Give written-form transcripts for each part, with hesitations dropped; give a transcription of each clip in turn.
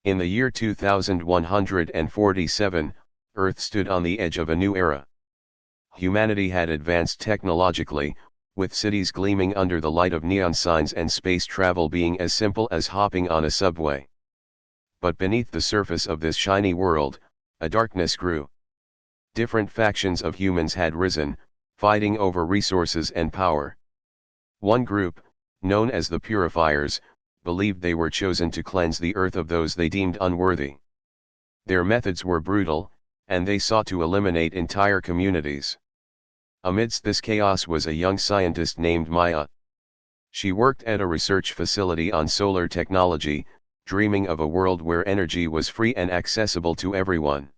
In the year 2147, Earth stood on the edge of a new era. Humanity had advanced technologically, with cities gleaming under the light of neon signs and space travel being as simple as hopping on a subway. But beneath the surface of this shiny world, a darkness grew. Different factions of humans had risen, fighting over resources and power. One group, known as the Purifiers, believed they were chosen to cleanse the earth of those they deemed unworthy. Their methods were brutal, and they sought to eliminate entire communities. Amidst this chaos was a young scientist named Maya. She worked at a research facility on solar technology, dreaming of a world where energy was free and accessible to everyone.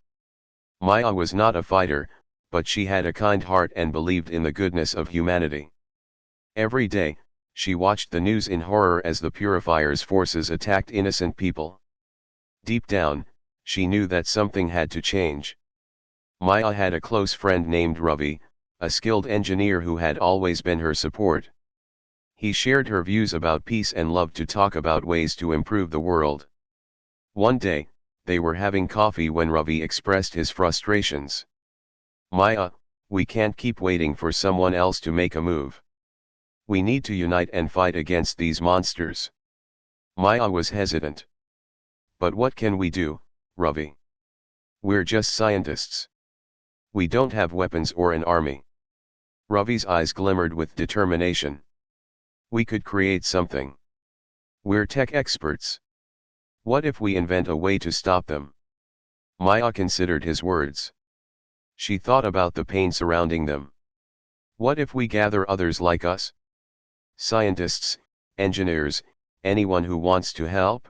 Maya was not a fighter, but she had a kind heart and believed in the goodness of humanity. Every day, she watched the news in horror as the Purifiers' forces attacked innocent people. Deep down, she knew that something had to change. Maya had a close friend named Ravi, a skilled engineer who had always been her support. He shared her views about peace and loved to talk about ways to improve the world. One day, they were having coffee when Ravi expressed his frustrations. "Maya, we can't keep waiting for someone else to make a move. We need to unite and fight against these monsters." Maya was hesitant. "But what can we do, Ravi? We're just scientists. We don't have weapons or an army." Ravi's eyes glimmered with determination. "We could create something. We're tech experts. What if we invent a way to stop them?" Maya considered his words. She thought about the pain surrounding them. "What if we gather others like us? Scientists, engineers, anyone who wants to help?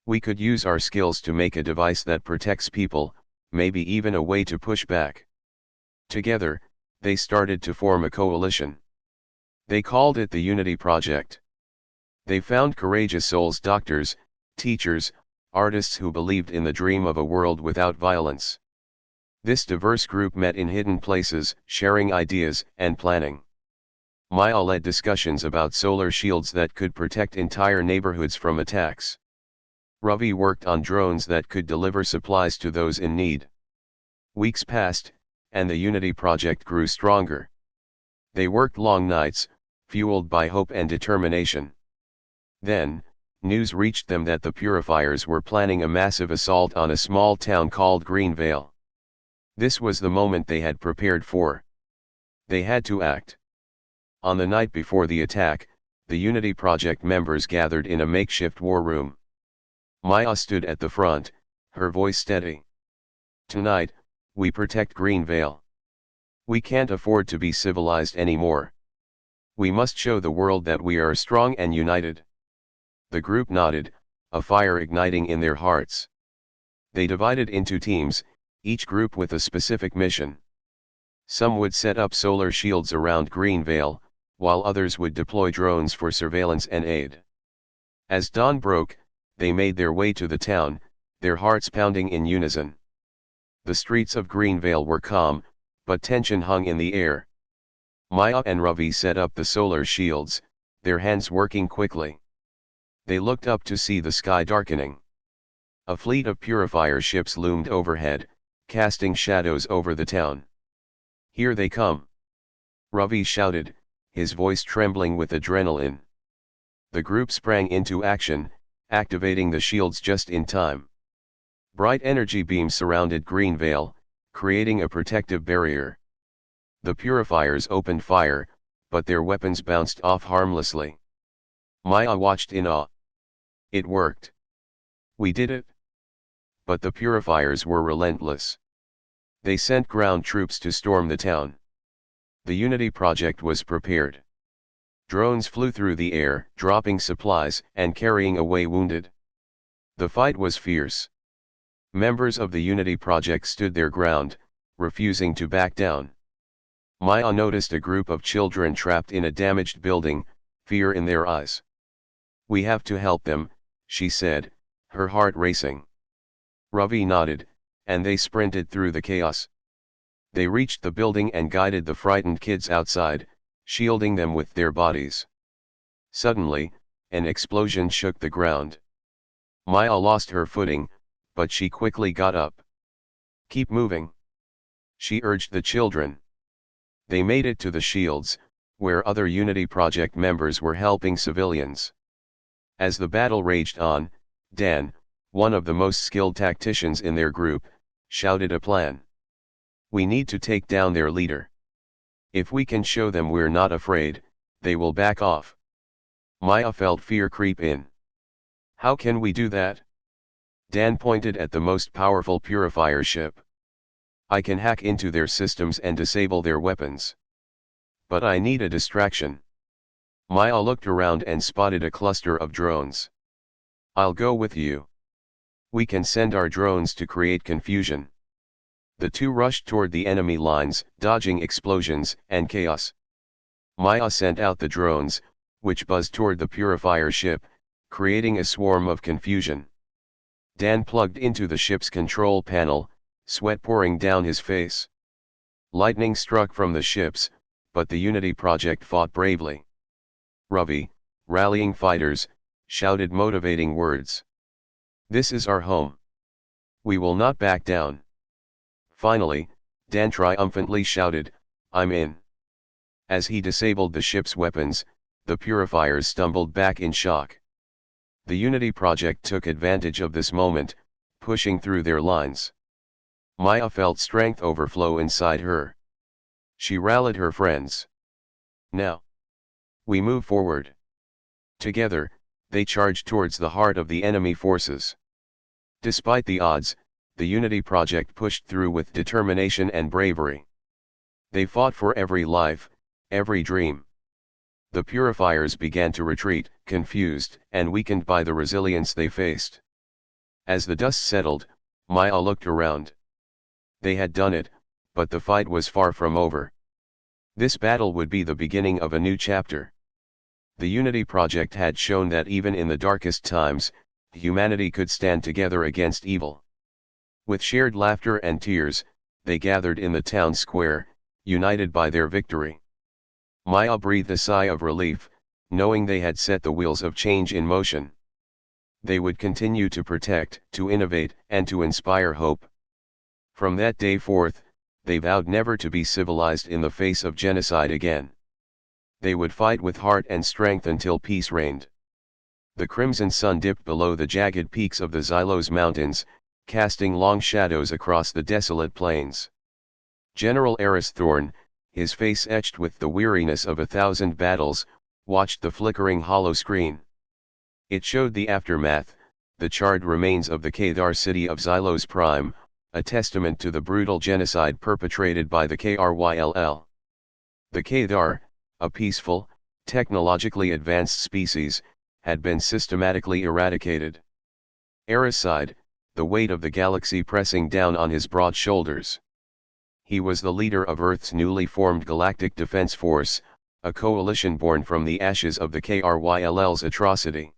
We could use our skills to make a device that protects people, maybe even a way to push back." Together, they started to form a coalition. They called it the Unity Project. They found courageous souls, doctors, teachers, artists who believed in the dream of a world without violence. This diverse group met in hidden places, sharing ideas and planning. Maya led discussions about solar shields that could protect entire neighborhoods from attacks. Ravi worked on drones that could deliver supplies to those in need. Weeks passed, and the Unity Project grew stronger. They worked long nights, fueled by hope and determination. Then, news reached them that the Purifiers were planning a massive assault on a small town called Greenvale. This was the moment they had prepared for. They had to act. On the night before the attack, the Unity Project members gathered in a makeshift war room. Maya stood at the front, her voice steady. "Tonight, we protect Greenvale. We can't afford to be civilized anymore. We must show the world that we are strong and united." The group nodded, a fire igniting in their hearts. They divided into teams, each group with a specific mission. Some would set up solar shields around Greenvale, while others would deploy drones for surveillance and aid. As dawn broke, they made their way to the town, their hearts pounding in unison. The streets of Greenvale were calm, but tension hung in the air. Maya and Ravi set up the solar shields, their hands working quickly. They looked up to see the sky darkening. A fleet of purifier ships loomed overhead, casting shadows over the town. "Here they come!" Ravi shouted, his voice trembling with adrenaline. The group sprang into action, activating the shields just in time. Bright energy beams surrounded Greenvale, creating a protective barrier. The purifiers opened fire, but their weapons bounced off harmlessly. Maya watched in awe. It worked. "We did it." But the purifiers were relentless. They sent ground troops to storm the town. The Unity Project was prepared. Drones flew through the air, dropping supplies and carrying away wounded. The fight was fierce. Members of the Unity Project stood their ground, refusing to back down. Maya noticed a group of children trapped in a damaged building, fear in their eyes. "We have to help them," she said, her heart racing. Ravi nodded, and they sprinted through the chaos. They reached the building and guided the frightened kids outside, shielding them with their bodies. Suddenly, an explosion shook the ground. Maya lost her footing, but she quickly got up. "Keep moving," she urged the children. They made it to the shields, where other Unity Project members were helping civilians. As the battle raged on, Dan, one of the most skilled tacticians in their group, shouted a plan. "We need to take down their leader. If we can show them we're not afraid, they will back off." Maya felt fear creep in. "How can we do that?" Dan pointed at the most powerful purifier ship. "I can hack into their systems and disable their weapons. But I need a distraction." Maya looked around and spotted a cluster of drones. "I'll go with you. We can send our drones to create confusion." The two rushed toward the enemy lines, dodging explosions and chaos. Maya sent out the drones, which buzzed toward the purifier ship, creating a swarm of confusion. Dan plugged into the ship's control panel, sweat pouring down his face. Lightning struck from the ships, but the Unity Project fought bravely. Ravi, rallying fighters, shouted motivating words. "This is our home. We will not back down." Finally, Dan triumphantly shouted, "I'm in." As he disabled the ship's weapons, the purifiers stumbled back in shock. The Unity Project took advantage of this moment, pushing through their lines. Maya felt strength overflow inside her. She rallied her friends. "Now, we move forward." Together, they charged towards the heart of the enemy forces. Despite the odds, the Unity Project pushed through with determination and bravery. They fought for every life, every dream. The purifiers began to retreat, confused and weakened by the resilience they faced. As the dust settled, Maya looked around. They had done it, but the fight was far from over. This battle would be the beginning of a new chapter. The Unity Project had shown that even in the darkest times, humanity could stand together against evil. With shared laughter and tears, they gathered in the town square, united by their victory. Maya breathed a sigh of relief, knowing they had set the wheels of change in motion. They would continue to protect, to innovate, and to inspire hope. From that day forth, they vowed never to be civilized in the face of genocide again. They would fight with heart and strength until peace reigned. The crimson sun dipped below the jagged peaks of the Xylos Mountains, casting long shadows across the desolate plains. General Eris Thorn, his face etched with the weariness of 1,000 battles, watched the flickering hollow screen. It showed the aftermath, the charred remains of the Kedar city of Xylos Prime, a testament to the brutal genocide perpetrated by the Kryll. The Kedar, a peaceful, technologically advanced species, had been systematically eradicated. Eris sighed, the weight of the galaxy pressing down on his broad shoulders. He was the leader of Earth's newly formed Galactic Defense Force, a coalition born from the ashes of the Kryll's atrocity.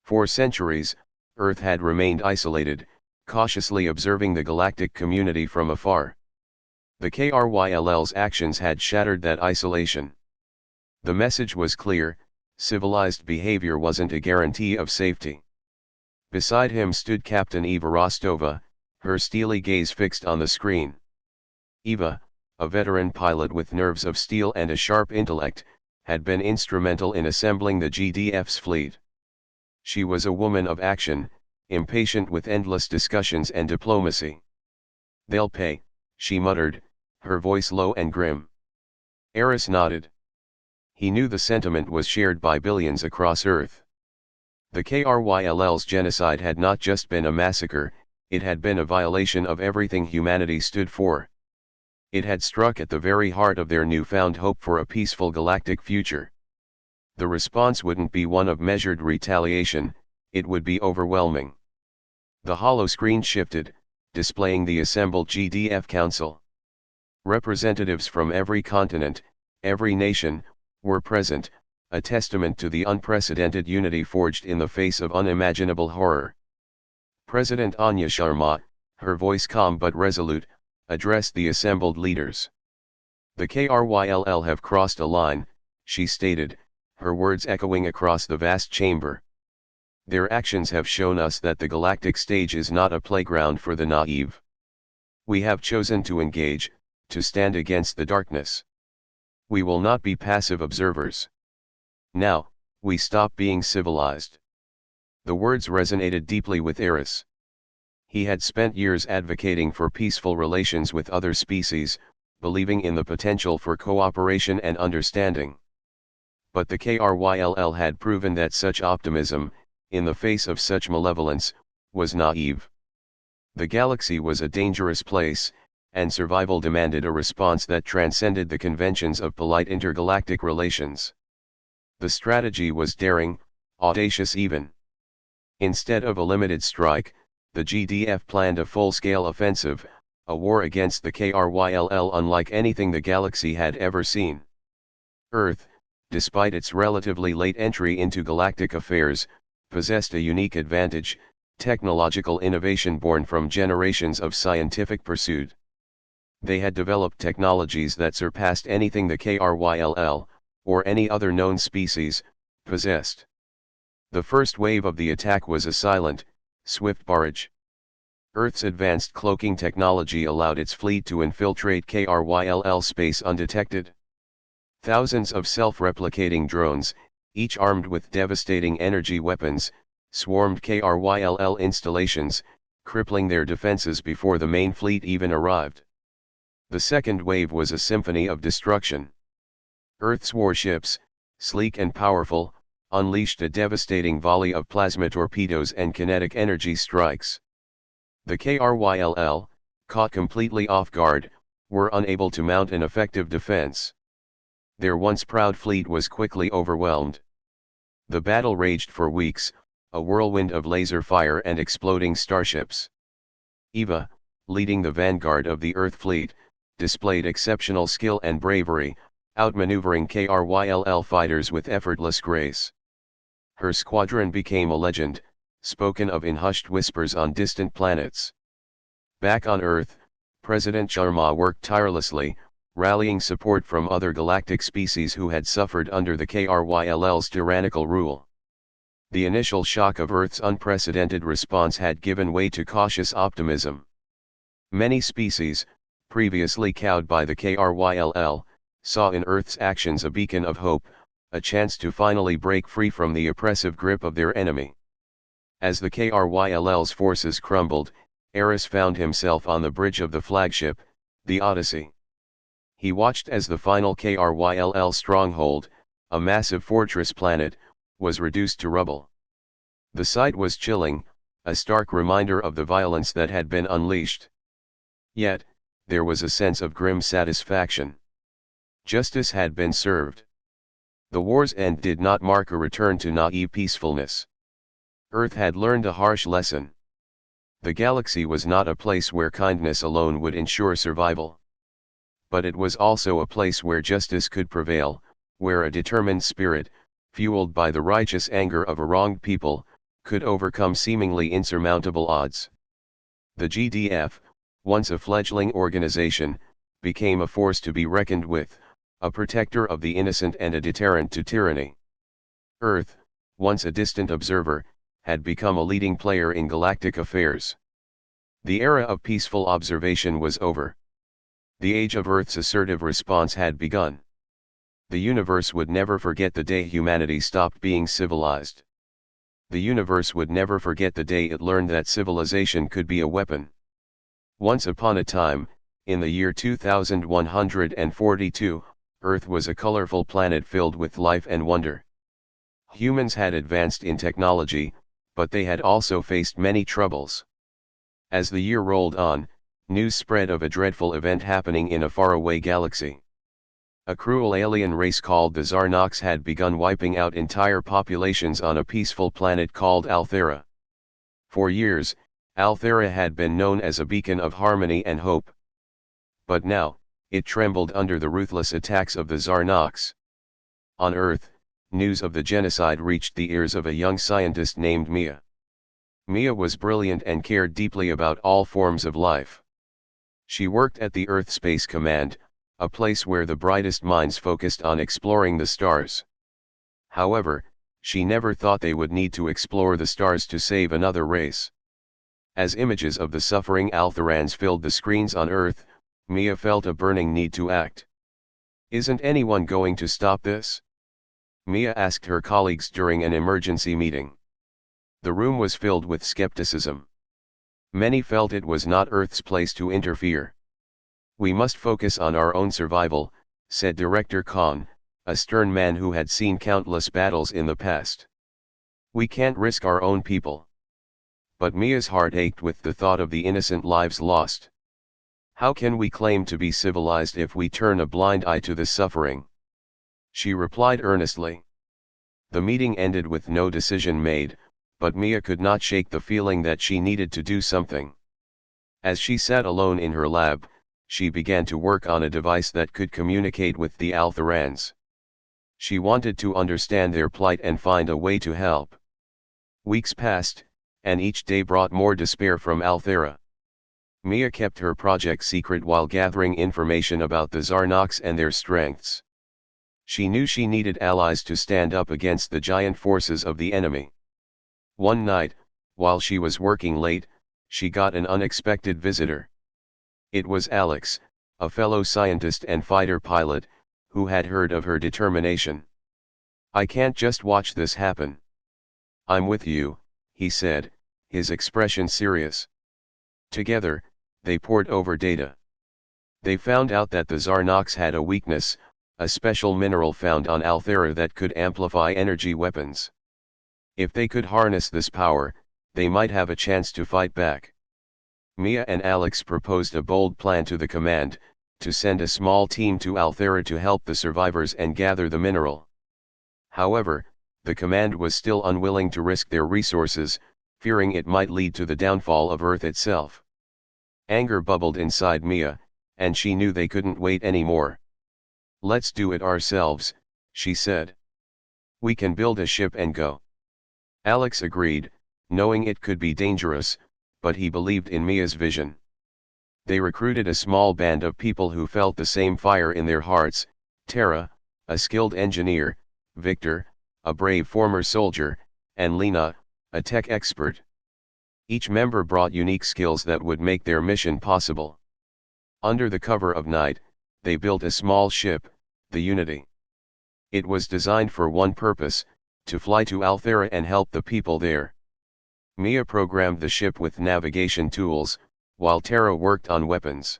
For centuries, Earth had remained isolated, cautiously observing the galactic community from afar. The Kryll's actions had shattered that isolation. The message was clear: civilized behavior wasn't a guarantee of safety. Beside him stood Captain Eva Rostova, her steely gaze fixed on the screen. Eva, a veteran pilot with nerves of steel and a sharp intellect, had been instrumental in assembling the GDF's fleet. She was a woman of action, impatient with endless discussions and diplomacy. "They'll pay," she muttered, her voice low and grim. Eris nodded. He knew the sentiment was shared by billions across Earth. The Kryll's genocide had not just been a massacre, it had been a violation of everything humanity stood for. It had struck at the very heart of their newfound hope for a peaceful galactic future. The response wouldn't be one of measured retaliation, it would be overwhelming. The hollow screen shifted, displaying the assembled GDF Council. Representatives from every continent, every nation, were present, a testament to the unprecedented unity forged in the face of unimaginable horror. President Anya Sharma, her voice calm but resolute, addressed the assembled leaders. "The Kryll have crossed a line," she stated, her words echoing across the vast chamber. Their actions have shown us that the galactic stage is not a playground for the naive. We have chosen to engage, to stand against the darkness. We will not be passive observers. Now, we stop being civilized. The words resonated deeply with Eris. He had spent years advocating for peaceful relations with other species, believing in the potential for cooperation and understanding. But the KRYLL had proven that such optimism, in the face of such malevolence, was naive. The galaxy was a dangerous place, and survival demanded a response that transcended the conventions of polite intergalactic relations. The strategy was daring, audacious even. Instead of a limited strike, the GDF planned a full-scale offensive, a war against the KRYLL unlike anything the galaxy had ever seen. Earth, despite its relatively late entry into galactic affairs, possessed a unique advantage, technological innovation born from generations of scientific pursuit. They had developed technologies that surpassed anything the KRYLL, or any other known species, possessed. The first wave of the attack was a silent, swift barrage. Earth's advanced cloaking technology allowed its fleet to infiltrate KRYLL space undetected. Thousands of self-replicating drones, each armed with devastating energy weapons, swarmed KRYLL installations, crippling their defenses before the main fleet even arrived. The second wave was a symphony of destruction. Earth's warships, sleek and powerful, unleashed a devastating volley of plasma torpedoes and kinetic energy strikes. The KRYLL, caught completely off guard, were unable to mount an effective defense. Their once proud fleet was quickly overwhelmed. The battle raged for weeks, a whirlwind of laser fire and exploding starships. Eva, leading the vanguard of the Earth fleet, displayed exceptional skill and bravery, outmaneuvering KRYLL fighters with effortless grace. Her squadron became a legend, spoken of in hushed whispers on distant planets. Back on Earth, President Sharma worked tirelessly, rallying support from other galactic species who had suffered under the KRYLL's tyrannical rule. The initial shock of Earth's unprecedented response had given way to cautious optimism. Many species, previously cowed by the KRYLL, saw in Earth's actions a beacon of hope, a chance to finally break free from the oppressive grip of their enemy. As the KRYLL's forces crumbled, Eris found himself on the bridge of the flagship, the Odyssey. He watched as the final KRYLL stronghold, a massive fortress planet, was reduced to rubble. The sight was chilling, a stark reminder of the violence that had been unleashed. Yet, there was a sense of grim satisfaction. Justice had been served. The war's end did not mark a return to naive peacefulness. Earth had learned a harsh lesson. The galaxy was not a place where kindness alone would ensure survival. But it was also a place where justice could prevail, where a determined spirit, fueled by the righteous anger of a wronged people, could overcome seemingly insurmountable odds. The GDF, once a fledgling organization, became a force to be reckoned with, a protector of the innocent and a deterrent to tyranny. Earth, once a distant observer, had become a leading player in galactic affairs. The era of peaceful observation was over. The age of Earth's assertive response had begun. The universe would never forget the day humanity stopped being civilized. The universe would never forget the day it learned that civilization could be a weapon. Once upon a time, in the year 2142, Earth was a colorful planet filled with life and wonder. Humans had advanced in technology, but they had also faced many troubles. As the year rolled on, news spread of a dreadful event happening in a faraway galaxy. A cruel alien race called the Zarnox had begun wiping out entire populations on a peaceful planet called Althera. For years, Althera had been known as a beacon of harmony and hope. But now, it trembled under the ruthless attacks of the Zarnox. On Earth, news of the genocide reached the ears of a young scientist named Mia. Mia was brilliant and cared deeply about all forms of life. She worked at the Earth Space Command, a place where the brightest minds focused on exploring the stars. However, She never thought they would need to explore the stars to save another race. As images of the suffering Altherans filled the screens on Earth, Mia felt a burning need to act. "Isn't anyone going to stop this?" Mia asked her colleagues during an emergency meeting. The room was filled with skepticism. Many felt it was not Earth's place to interfere. "We must focus on our own survival," said Director Khan, a stern man who had seen countless battles in the past. "We can't risk our own people." But Mia's heart ached with the thought of the innocent lives lost. "How can we claim to be civilized if we turn a blind eye to this suffering?" she replied earnestly. The meeting ended with no decision made, but Mia could not shake the feeling that she needed to do something. As she sat alone in her lab, she began to work on a device that could communicate with the Altherans. She wanted to understand their plight and find a way to help. Weeks passed, and each day brought more despair from Althera. Mia kept her project secret while gathering information about the Zarnox and their strengths. She knew she needed allies to stand up against the giant forces of the enemy. One night, while she was working late, she got an unexpected visitor. It was Alex, a fellow scientist and fighter pilot, who had heard of her determination. "I can't just watch this happen." "I'm with you," he said, his expression serious. Together, they pored over data. They found out that the Zarnox had a weakness, a special mineral found on Althera that could amplify energy weapons. If they could harness this power, they might have a chance to fight back. Mia and Alex proposed a bold plan to the command, to send a small team to Althera to help the survivors and gather the mineral. However, the command was still unwilling to risk their resources, fearing it might lead to the downfall of Earth itself. Anger bubbled inside Mia, and she knew they couldn't wait anymore. "Let's do it ourselves," she said. "We can build a ship and go." Alex agreed, knowing it could be dangerous, but he believed in Mia's vision. They recruited a small band of people who felt the same fire in their hearts: Tara, a skilled engineer, Victor, a brave former soldier, and Lena, a tech expert. Each member brought unique skills that would make their mission possible. Under the cover of night, they built a small ship, the Unity. It was designed for one purpose: to fly to Althera and help the people there. Mia programmed the ship with navigation tools, while Tara worked on weapons.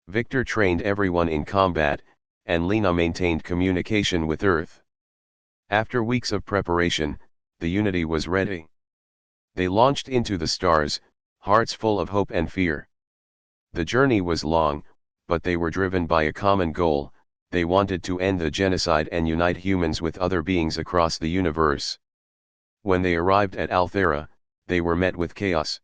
Victor trained everyone in combat, and Lena maintained communication with Earth. After weeks of preparation, the Unity was ready. They launched into the stars, hearts full of hope and fear. The journey was long, but they were driven by a common goal: they wanted to end the genocide and unite humans with other beings across the universe. When they arrived at Althera, they were met with chaos.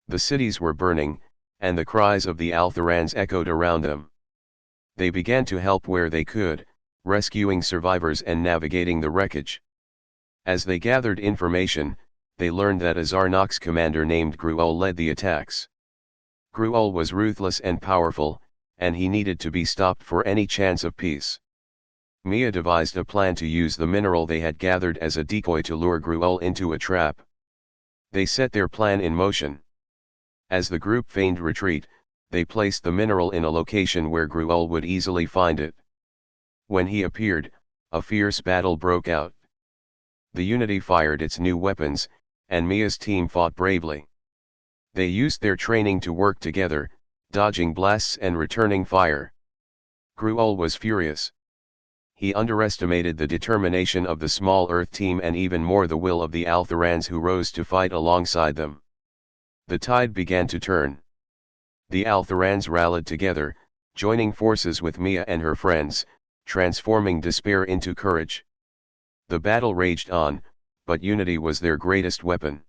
The cities were burning, and the cries of the Altherans echoed around them. They began to help where they could, rescuing survivors and navigating the wreckage. As they gathered information, they learned that a Zarnox commander named Gruul led the attacks. Gruul was ruthless and powerful, and he needed to be stopped for any chance of peace. Mia devised a plan to use the mineral they had gathered as a decoy to lure Gruul into a trap. They set their plan in motion. As the group feigned retreat, they placed the mineral in a location where Gruul would easily find it. When he appeared, a fierce battle broke out. The Unity fired its new weapons, and Mia's team fought bravely. They used their training to work together, dodging blasts and returning fire. Gruul was furious. He underestimated the determination of the small Earth team and even more the will of the Altherans who rose to fight alongside them. The tide began to turn. The Altherans rallied together, joining forces with Mia and her friends, transforming despair into courage. The battle raged on, but unity was their greatest weapon.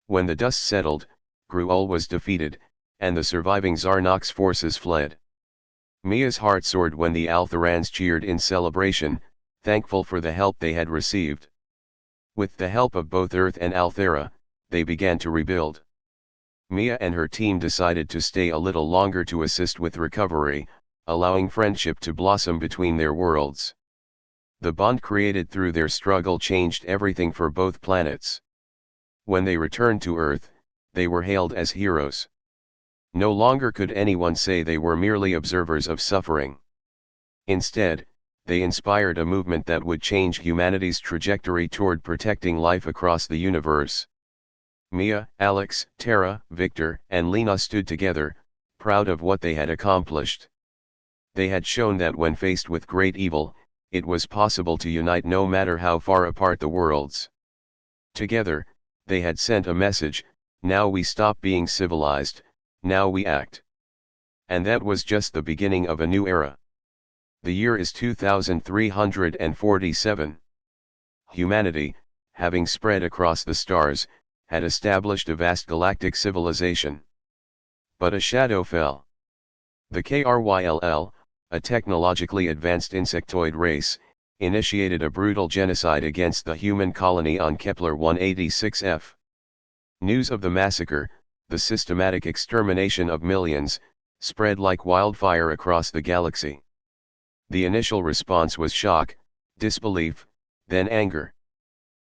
When the dust settled, Gruul was defeated, and the surviving Zarnox forces fled. Mia's heart soared when the Altherans cheered in celebration, thankful for the help they had received. With the help of both Earth and Althera, they began to rebuild. Mia and her team decided to stay a little longer to assist with recovery, allowing friendship to blossom between their worlds. The bond created through their struggle changed everything for both planets. When they returned to Earth, they were hailed as heroes. No longer could anyone say they were merely observers of suffering. Instead, they inspired a movement that would change humanity's trajectory toward protecting life across the universe. Mia, Alex, Tara, Victor, and Lena stood together, proud of what they had accomplished. They had shown that when faced with great evil, it was possible to unite no matter how far apart the worlds. Together, they had sent a message: now we stop being civilized, now we act. And that was just the beginning of a new era. The year is 2347. Humanity, having spread across the stars, had established a vast galactic civilization. But a shadow fell. The KRYLL, a technologically advanced insectoid race, initiated a brutal genocide against the human colony on Kepler 186f. News of the massacre, the systematic extermination of millions, spread like wildfire across the galaxy. The initial response was shock, disbelief, then anger.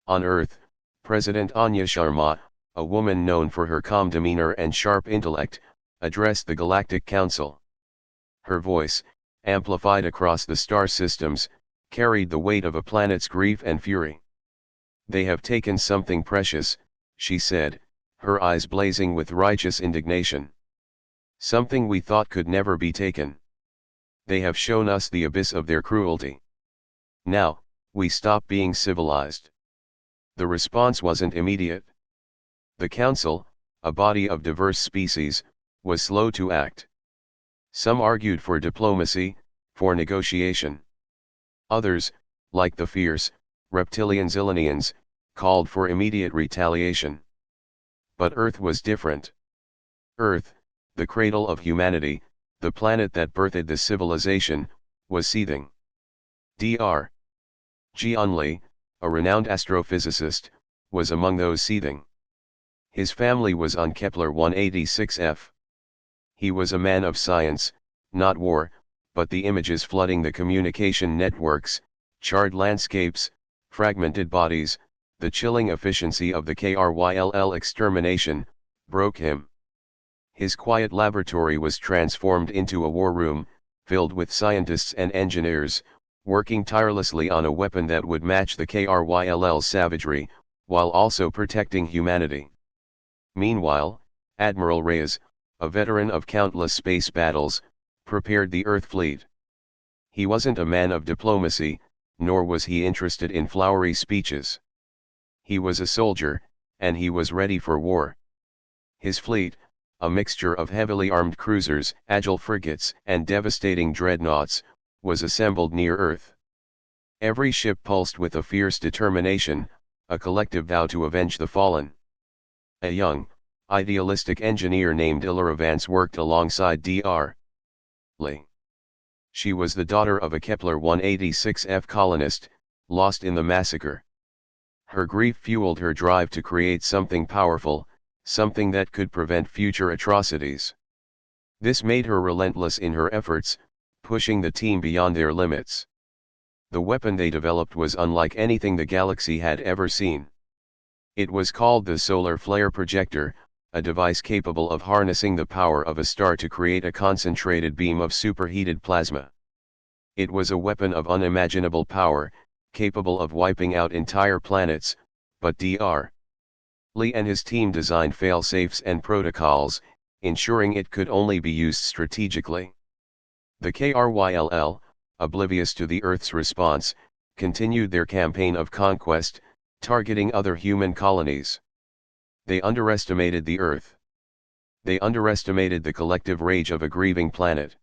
On Earth, President Anya Sharma, a woman known for her calm demeanor and sharp intellect, addressed the Galactic Council. Her voice, amplified across the star systems, carried the weight of a planet's grief and fury. "They have taken something precious," she said, her eyes blazing with righteous indignation. "Something we thought could never be taken. They have shown us the abyss of their cruelty. Now, we stop being civilized." The response wasn't immediate. The Council, a body of diverse species, was slow to act. Some argued for diplomacy, for negotiation. Others, like the fierce, reptilian Zillionians, called for immediate retaliation. But Earth was different. Earth, the cradle of humanity, the planet that birthed the civilization, was seething. Dr. Jian Li, a renowned astrophysicist, was among those seething. His family was on Kepler 186f. He was a man of science, not war, but the images flooding the communication networks, charred landscapes, fragmented bodies, the chilling efficiency of the KRYLL extermination, broke him. His quiet laboratory was transformed into a war room, filled with scientists and engineers, working tirelessly on a weapon that would match the KRYLL's savagery, while also protecting humanity. Meanwhile, Admiral Reyes, a veteran of countless space battles, prepared the Earth fleet. He wasn't a man of diplomacy, nor was he interested in flowery speeches. He was a soldier, and he was ready for war. His fleet, a mixture of heavily armed cruisers, agile frigates, and devastating dreadnoughts, was assembled near Earth. Every ship pulsed with a fierce determination, a collective vow to avenge the fallen. A young, idealistic engineer named Illyra Vance worked alongside Dr. Li. She was the daughter of a Kepler 186f colonist, lost in the massacre. Her grief fueled her drive to create something powerful, something that could prevent future atrocities. This made her relentless in her efforts, pushing the team beyond their limits. The weapon they developed was unlike anything the galaxy had ever seen. It was called the Solar Flare Projector, a device capable of harnessing the power of a star to create a concentrated beam of superheated plasma. It was a weapon of unimaginable power, capable of wiping out entire planets, but Dr. Li and his team designed fail-safes and protocols, ensuring it could only be used strategically. The KRYLL, oblivious to the Earth's response, continued their campaign of conquest, targeting other human colonies. They underestimated the Earth. They underestimated the collective rage of a grieving planet.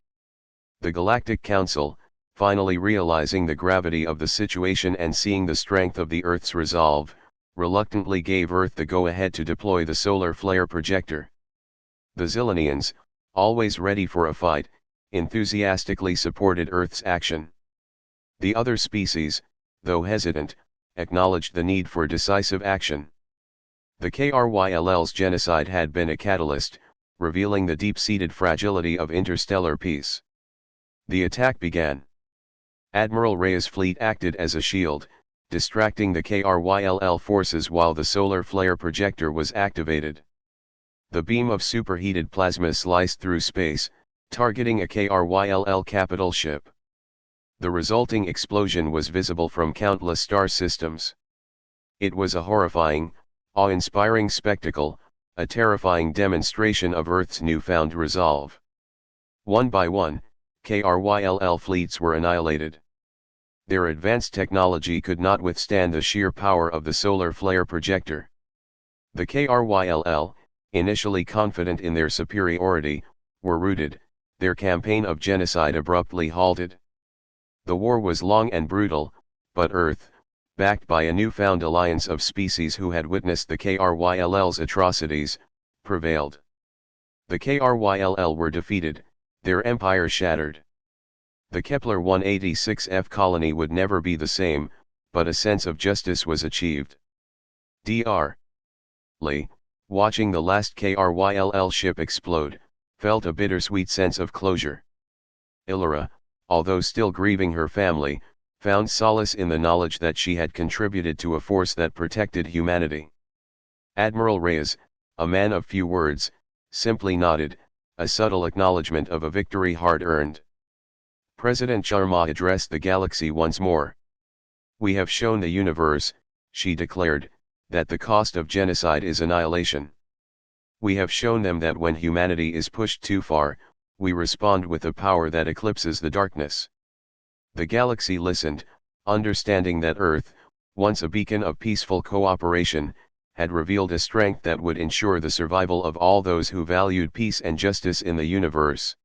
The Galactic Council, finally realizing the gravity of the situation and seeing the strength of the Earth's resolve, reluctantly gave Earth the go-ahead to deploy the Solar Flare Projector. The Zillionians, always ready for a fight, enthusiastically supported Earth's action. The other species, though hesitant, acknowledged the need for decisive action. The KRYLL's genocide had been a catalyst, revealing the deep-seated fragility of interstellar peace. The attack began. Admiral Reyes' fleet acted as a shield, distracting the KRYLL forces while the solar flare projector was activated. The beam of superheated plasma sliced through space, targeting a KRYLL capital ship. The resulting explosion was visible from countless star systems. It was a horrifying, awe-inspiring spectacle, a terrifying demonstration of Earth's newfound resolve. One by one, KRYLL fleets were annihilated. Their advanced technology could not withstand the sheer power of the solar flare projector. The KRYLL, initially confident in their superiority, were routed, their campaign of genocide abruptly halted. The war was long and brutal, but Earth, backed by a newfound alliance of species who had witnessed the KRYLL's atrocities, prevailed. The KRYLL were defeated, their empire shattered. The Kepler 186f colony would never be the same, but a sense of justice was achieved. Dr. Lee, watching the last KRYLL ship explode, felt a bittersweet sense of closure. Illyra, although still grieving her family, found solace in the knowledge that she had contributed to a force that protected humanity. Admiral Reyes, a man of few words, simply nodded, a subtle acknowledgement of a victory hard-earned. President Sharma addressed the galaxy once more. "We have shown the universe," she declared, "that the cost of genocide is annihilation. We have shown them that when humanity is pushed too far, we respond with a power that eclipses the darkness." The galaxy listened, understanding that Earth, once a beacon of peaceful cooperation, had revealed a strength that would ensure the survival of all those who valued peace and justice in the universe.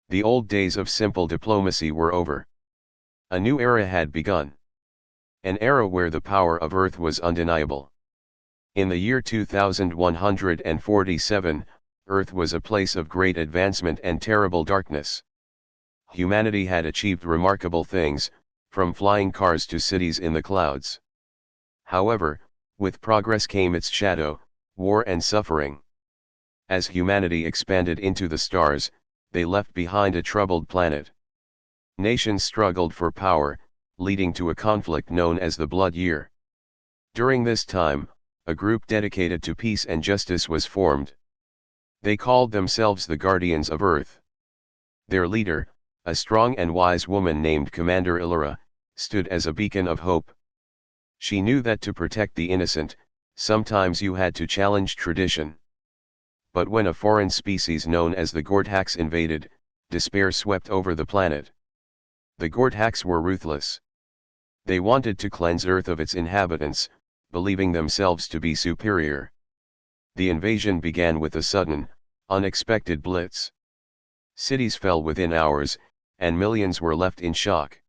The old days of simple diplomacy were over. A new era had begun. An era where the power of Earth was undeniable. In the year 2147, Earth was a place of great advancement and terrible darkness. Humanity had achieved remarkable things, from flying cars to cities in the clouds. However, with progress came its shadow, war and suffering. As humanity expanded into the stars, they left behind a troubled planet. Nations struggled for power, leading to a conflict known as the Blood Year. During this time, a group dedicated to peace and justice was formed. They called themselves the Guardians of Earth. Their leader, a strong and wise woman named Commander Illyra, stood as a beacon of hope. She knew that to protect the innocent, sometimes you had to challenge tradition. But when a foreign species known as the Gortax invaded, despair swept over the planet. The Gortax were ruthless. They wanted to cleanse Earth of its inhabitants, believing themselves to be superior. The invasion began with a sudden, unexpected blitz. Cities fell within hours, and millions were left in shock.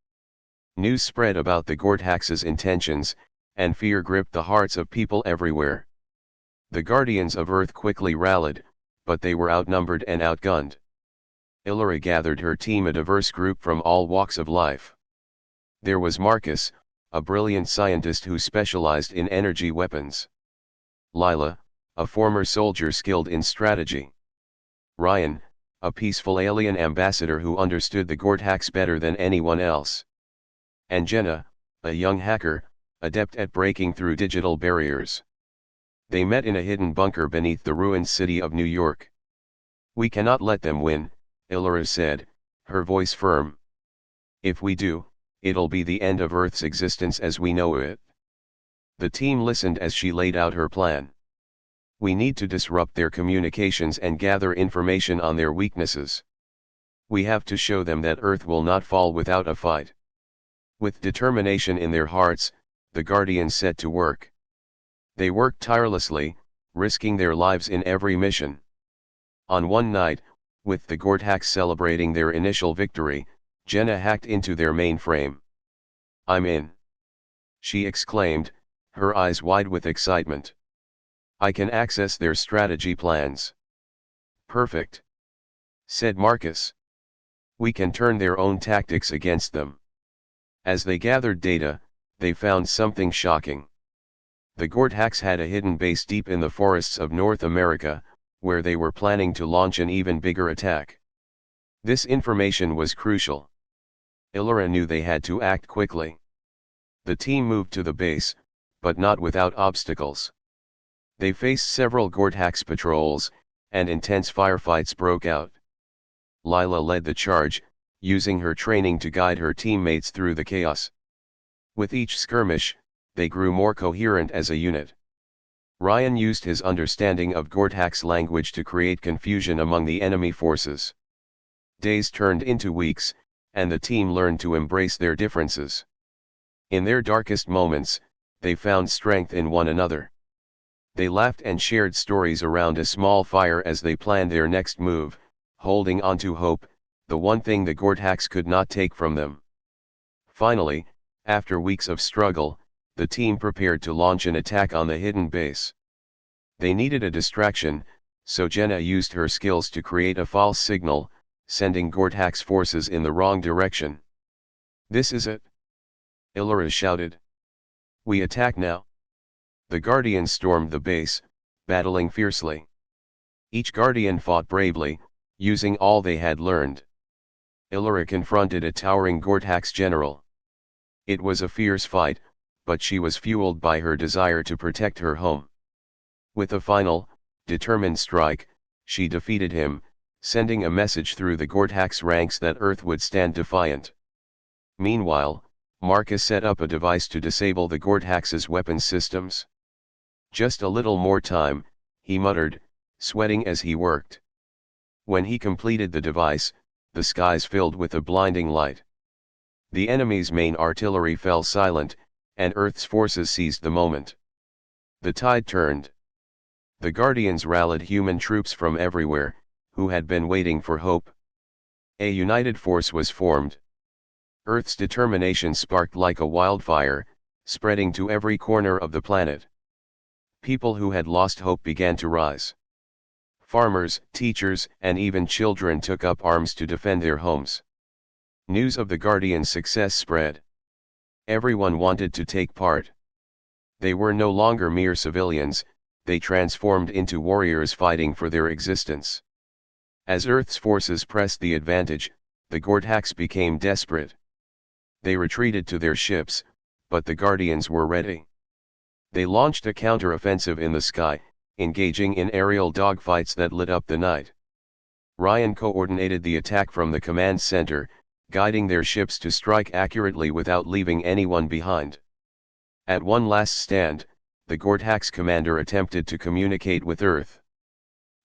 News spread about the Gortax's intentions, and fear gripped the hearts of people everywhere. The Guardians of Earth quickly rallied, but they were outnumbered and outgunned. Illyra gathered her team, a diverse group from all walks of life. There was Marcus, a brilliant scientist who specialized in energy weapons. Lila, a former soldier skilled in strategy. Ryan, a peaceful alien ambassador who understood the Gortax better than anyone else. And Jenna, a young hacker, adept at breaking through digital barriers. They met in a hidden bunker beneath the ruined city of New York. "We cannot let them win," Illyra said, her voice firm. "If we do, it'll be the end of Earth's existence as we know it." The team listened as she laid out her plan. "We need to disrupt their communications and gather information on their weaknesses. We have to show them that Earth will not fall without a fight." With determination in their hearts, the Guardians set to work. They worked tirelessly, risking their lives in every mission. On one night, with the Gortax celebrating their initial victory, Jenna hacked into their mainframe. "I'm in!" she exclaimed, her eyes wide with excitement. "I can access their strategy plans." "Perfect," said Marcus. "We can turn their own tactics against them." As they gathered data, they found something shocking. The Gortax had a hidden base deep in the forests of North America, where they were planning to launch an even bigger attack. This information was crucial. Illyra knew they had to act quickly. The team moved to the base, but not without obstacles. They faced several Gortax patrols, and intense firefights broke out. Lila led the charge, using her training to guide her teammates through the chaos. With each skirmish, they grew more coherent as a unit. Ryan used his understanding of Gortax language to create confusion among the enemy forces. Days turned into weeks, and the team learned to embrace their differences. In their darkest moments, they found strength in one another. They laughed and shared stories around a small fire as they planned their next move, holding on to hope, the one thing the Gortax could not take from them. Finally, after weeks of struggle, the team prepared to launch an attack on the hidden base. They needed a distraction, so Jenna used her skills to create a false signal, sending Gortax forces in the wrong direction. "This is it!" Illyra shouted. "We attack now!" The Guardians stormed the base, battling fiercely. Each Guardian fought bravely, using all they had learned. Illyra confronted a towering Gortax general. It was a fierce fight, but she was fueled by her desire to protect her home. With a final, determined strike, she defeated him, sending a message through the Gortax ranks that Earth would stand defiant. Meanwhile, Marcus set up a device to disable the Gortax's weapon systems. "Just a little more time," he muttered, sweating as he worked. When he completed the device, the skies filled with a blinding light. The enemy's main artillery fell silent, and Earth's forces seized the moment. The tide turned. The Guardians rallied human troops from everywhere, who had been waiting for hope. A united force was formed. Earth's determination sparked like a wildfire, spreading to every corner of the planet. People who had lost hope began to rise. Farmers, teachers, and even children took up arms to defend their homes. News of the Guardians' success spread. Everyone wanted to take part. They were no longer mere civilians, they transformed into warriors fighting for their existence. As Earth's forces pressed the advantage, the Gortax became desperate. They retreated to their ships, but the Guardians were ready. They launched a counter-offensive in the sky, engaging in aerial dogfights that lit up the night. Ryan coordinated the attack from the command center, guiding their ships to strike accurately without leaving anyone behind. At one last stand, the Gortax commander attempted to communicate with Earth.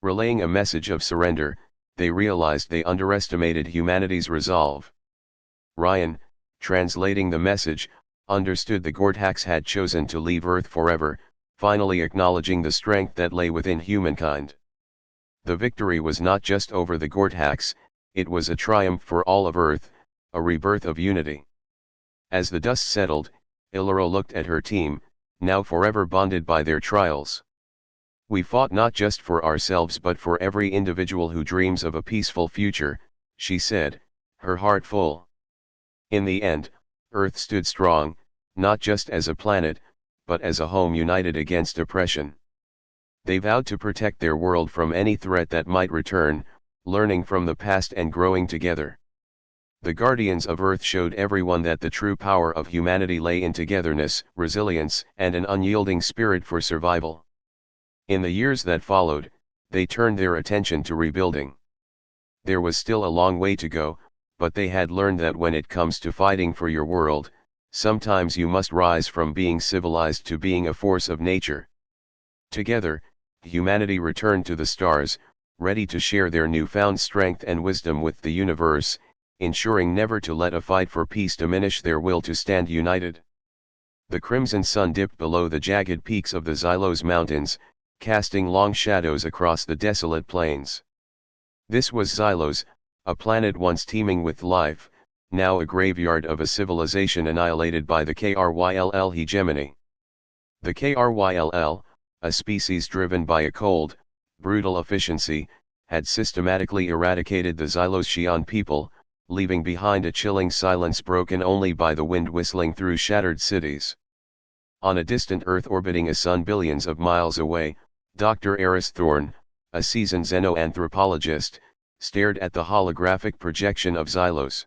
Relaying a message of surrender, they realized they underestimated humanity's resolve. Ryan, translating the message, understood the Gortax had chosen to leave Earth forever, finally acknowledging the strength that lay within humankind. The victory was not just over the Gortax, it was a triumph for all of Earth, a rebirth of unity. As the dust settled, Illyra looked at her team, now forever bonded by their trials. "We fought not just for ourselves but for every individual who dreams of a peaceful future," she said, her heart full. In the end, Earth stood strong, not just as a planet, but as a home united against oppression. They vowed to protect their world from any threat that might return, learning from the past and growing together. The Guardians of Earth showed everyone that the true power of humanity lay in togetherness, resilience, and an unyielding spirit for survival. In the years that followed, they turned their attention to rebuilding. There was still a long way to go, but they had learned that when it comes to fighting for your world, sometimes you must rise from being civilized to being a force of nature. Together, humanity returned to the stars, ready to share their newfound strength and wisdom with the universe, ensuring never to let a fight for peace diminish their will to stand united. The crimson sun dipped below the jagged peaks of the Xylos Mountains, casting long shadows across the desolate plains. This was Xylos, a planet once teeming with life, now a graveyard of a civilization annihilated by the Kryll Hegemony. The Kryll, a species driven by a cold, brutal efficiency, had systematically eradicated the Xylosian people, leaving behind a chilling silence broken only by the wind whistling through shattered cities. On a distant Earth orbiting a sun billions of miles away, Dr. Eris Thorne, a seasoned xenoanthropologist, stared at the holographic projection of Xylos.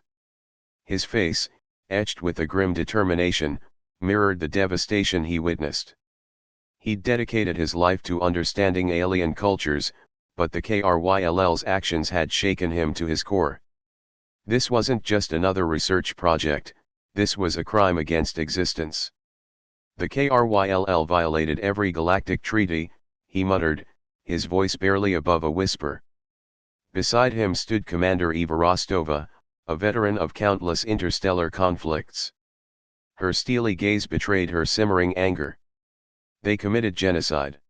His face, etched with a grim determination, mirrored the devastation he witnessed. He'd dedicated his life to understanding alien cultures, but the KRYLL's actions had shaken him to his core. This wasn't just another research project, this was a crime against existence. The KRYLL violated every galactic treaty, he muttered, his voice barely above a whisper. Beside him stood Commander Eva Rostova, a veteran of countless interstellar conflicts. Her steely gaze betrayed her simmering anger. They committed genocide.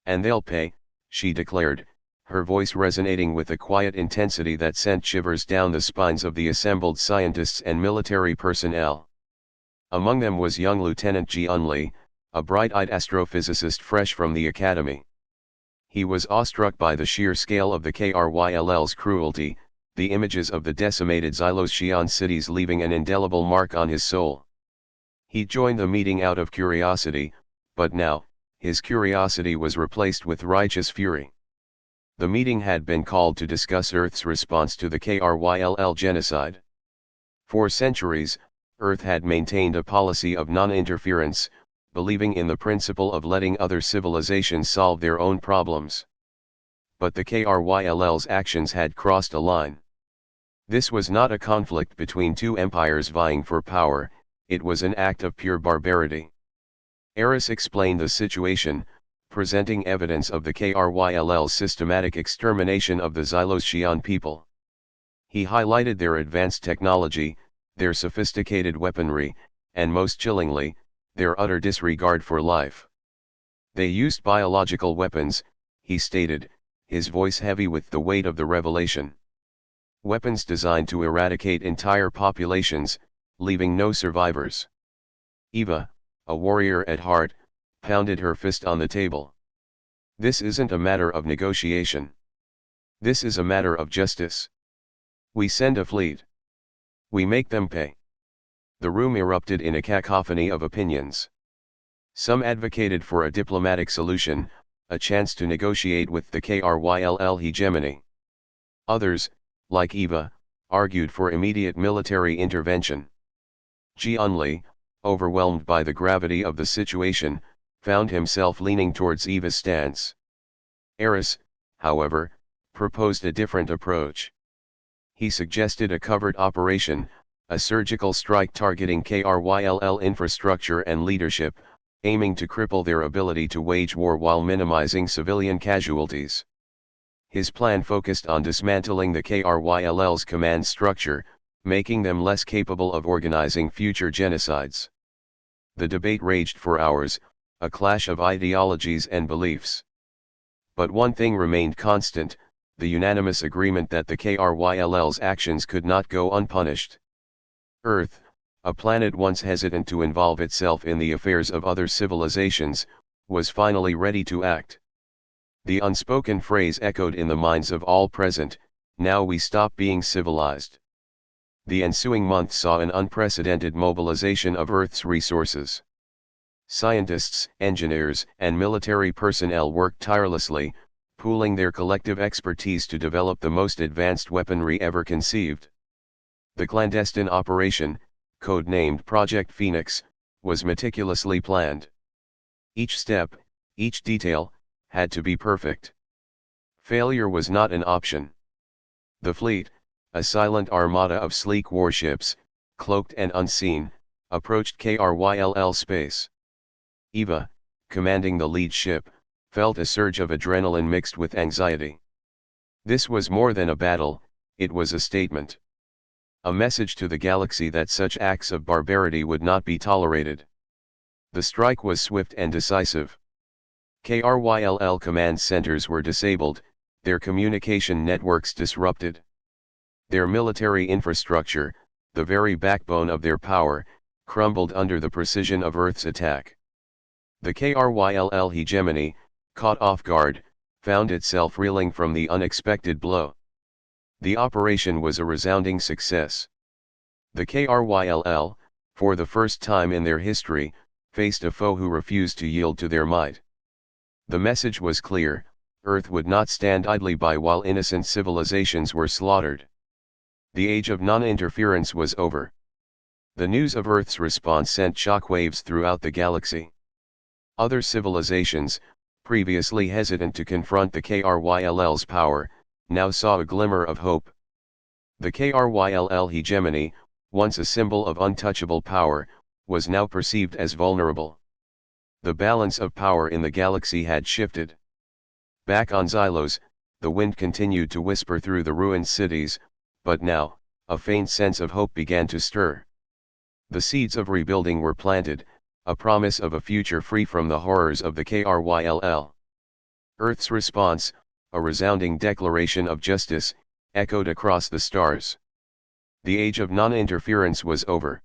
And they'll pay, she declared, her voice resonating with a quiet intensity that sent shivers down the spines of the assembled scientists and military personnel. Among them was young Lieutenant Ji-Un-Lee, a bright-eyed astrophysicist fresh from the academy. He was awestruck by the sheer scale of the KRYLL's cruelty, the images of the decimated Xyloshian cities leaving an indelible mark on his soul. He joined the meeting out of curiosity, but now, his curiosity was replaced with righteous fury. The meeting had been called to discuss Earth's response to the KRYLL genocide. For centuries, Earth had maintained a policy of non-interference, believing in the principle of letting other civilizations solve their own problems. But the KRYLL's actions had crossed a line. This was not a conflict between two empires vying for power, it was an act of pure barbarity. Eris explained the situation, presenting evidence of the KRYLL's systematic extermination of the Xyloshian people. He highlighted their advanced technology, their sophisticated weaponry, and most chillingly, their utter disregard for life. They used biological weapons, he stated, his voice heavy with the weight of the revelation. Weapons designed to eradicate entire populations, leaving no survivors. Eva, a warrior at heart, pounded her fist on the table. This isn't a matter of negotiation. This is a matter of justice. We send a fleet. We make them pay. The room erupted in a cacophony of opinions. Some advocated for a diplomatic solution, a chance to negotiate with the KRYLL hegemony. Others, like Eva, argued for immediate military intervention. Ji-Un-Lee, overwhelmed by the gravity of the situation, found himself leaning towards Eva's stance. Eris, however, proposed a different approach. He suggested a covert operation, a surgical strike targeting KRYLL infrastructure and leadership, aiming to cripple their ability to wage war while minimizing civilian casualties. His plan focused on dismantling the KRYLL's command structure, making them less capable of organizing future genocides. The debate raged for hours, a clash of ideologies and beliefs. But one thing remained constant, the unanimous agreement that the KRYLL's actions could not go unpunished. Earth, a planet once hesitant to involve itself in the affairs of other civilizations, was finally ready to act. The unspoken phrase echoed in the minds of all present, "Now we stop being civilized." The ensuing month saw an unprecedented mobilization of Earth's resources. Scientists, engineers, and military personnel worked tirelessly, pooling their collective expertise to develop the most advanced weaponry ever conceived. The clandestine operation, codenamed Project Phoenix, was meticulously planned. Each step, each detail, had to be perfect. Failure was not an option. The fleet, a silent armada of sleek warships, cloaked and unseen, approached KRYLL space. Eva, commanding the lead ship, felt a surge of adrenaline mixed with anxiety. This was more than a battle, it was a statement. A message to the galaxy that such acts of barbarity would not be tolerated. The strike was swift and decisive. KRYLL command centers were disabled, their communication networks disrupted. Their military infrastructure, the very backbone of their power, crumbled under the precision of Earth's attack. The KRYLL hegemony, caught off guard, found itself reeling from the unexpected blow. The operation was a resounding success. The KRYLL, for the first time in their history, faced a foe who refused to yield to their might. The message was clear: Earth would not stand idly by while innocent civilizations were slaughtered. The age of non-interference was over. The news of Earth's response sent shockwaves throughout the galaxy. Other civilizations, previously hesitant to confront the KRYLL's power, now saw a glimmer of hope. The KRYLL hegemony, once a symbol of untouchable power, was now perceived as vulnerable. The balance of power in the galaxy had shifted. Back on Xylos, the wind continued to whisper through the ruined cities, but now, a faint sense of hope began to stir. The seeds of rebuilding were planted, a promise of a future free from the horrors of the KRYLL. Earth's response, a resounding declaration of justice, echoed across the stars. The age of non-interference was over.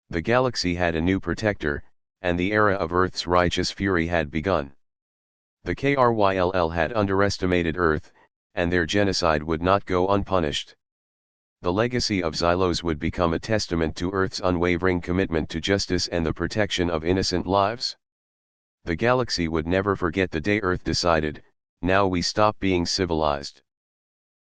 The galaxy had a new protector, and the era of Earth's righteous fury had begun. The KRYLL had underestimated Earth, and their genocide would not go unpunished. The legacy of Xylos would become a testament to Earth's unwavering commitment to justice and the protection of innocent lives. The galaxy would never forget the day Earth decided, now we stop being civilized.